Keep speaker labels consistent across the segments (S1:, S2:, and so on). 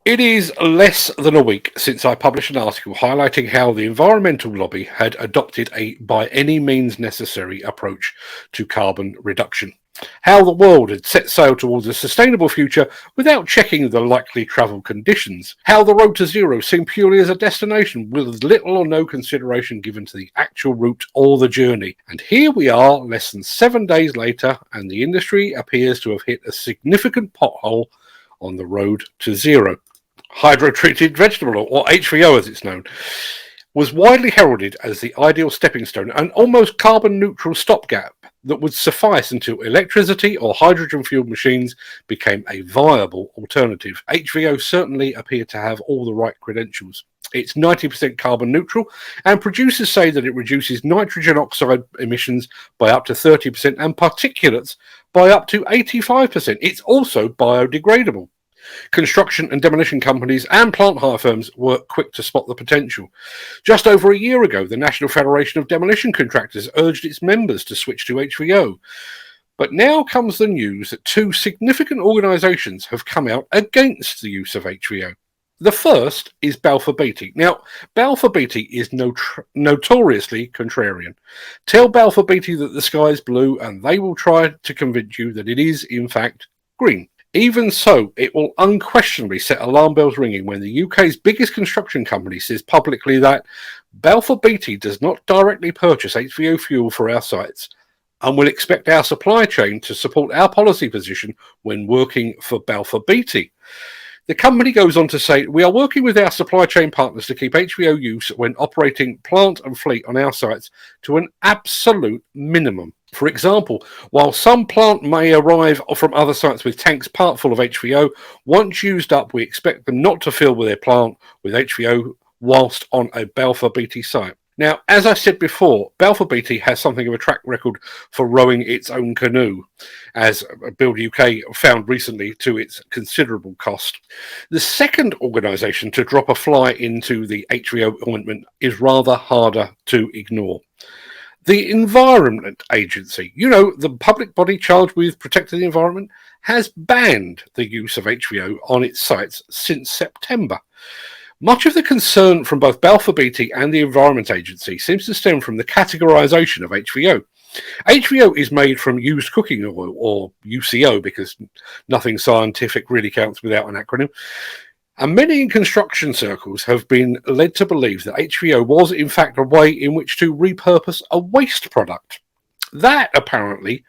S1: It is less than a week since I published an article highlighting how the environmental lobby had adopted a by any means necessary approach to carbon reduction. How the world had set sail towards a sustainable future without checking the likely travel conditions. How the road to zero seemed purely as a destination with little or no consideration given to the actual route or the journey. And here we are, less than 7 days later, and the industry appears to have hit a significant pothole on the road to zero. Hydrotreated Vegetable Oil, or HVO as it's known, was widely heralded as the ideal stepping stone, an almost carbon neutral stopgap that would suffice until electricity or hydrogen fueled machines became a viable alternative. HVO certainly appeared to have all the right credentials. It's 90% carbon neutral, and producers say that it reduces nitrogen oxide emissions by up to 30% and particulates by up to 85%. It's also biodegradable. Construction and demolition companies and plant hire firms were quick to spot the potential. Just over a year ago, the National Federation of Demolition Contractors urged its members to switch to HVO. But now comes the news that two significant organisations have come out against the use of HVO. The first is Balfour Beatty. Now, Balfour Beatty is notoriously contrarian. Tell Balfour Beatty that the sky is blue and they will try to convince you that it is, in fact, green. Even so, it will unquestionably set alarm bells ringing when the UK's biggest construction company says publicly that Balfour Beatty does not directly purchase HVO fuel for our sites and will expect our supply chain to support our policy position when working for Balfour Beatty. The company goes on to say, we are working with our supply chain partners to keep HVO use when operating plant and fleet on our sites to an absolute minimum. For example, while some plant may arrive from other sites with tanks part full of HVO, once used up, we expect them not to fill their plant with HVO whilst on a Balfour Beatty site. Now, as I said before, Balfour Beatty has something of a track record for rowing its own canoe, as Build UK found recently to its considerable cost. The second organisation to drop a fly into the HVO ointment is rather harder to ignore. The Environment Agency, the public body charged with protecting the environment, has banned the use of HVO on its sites since September. Much of the concern from both Balfour Beatty and the Environment Agency seems to stem from the categorisation of HVO. HVO is made from used cooking oil, or UCO, because nothing scientific really counts without an acronym. And many in construction circles have been led to believe that HVO was in fact a way in which to repurpose a waste product. That apparently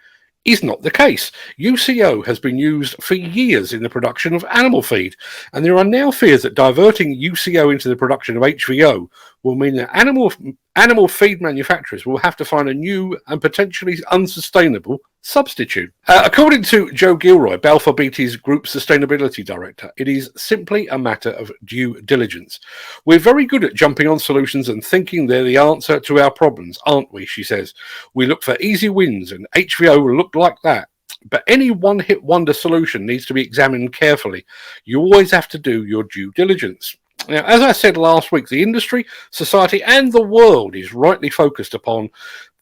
S1: is not the case. UCO has been used for years in the production of animal feed, and there are now fears that diverting UCO into the production of HVO will mean that animal feed manufacturers will have to find a new and potentially unsustainable substitute. According to Joe Gilroy, Balfour Beatty's Group Sustainability Director, it is simply a matter of due diligence. We're very good at jumping on solutions and thinking they're the answer to our problems, aren't we, she says. We look for easy wins, and HVO will look like that. But any one-hit wonder solution needs to be examined carefully. You always have to do your due diligence. Now, as I said last week, the industry, society, and the world is rightly focused upon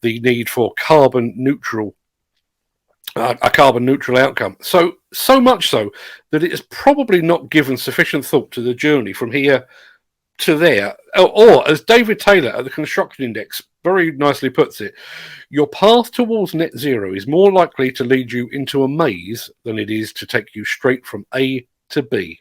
S1: the need for a carbon neutral outcome. So much so that it has probably not given sufficient thought to the journey from here to there. Or, as David Taylor at the Construction Index very nicely puts it, your path towards net zero is more likely to lead you into a maze than it is to take you straight from A to B.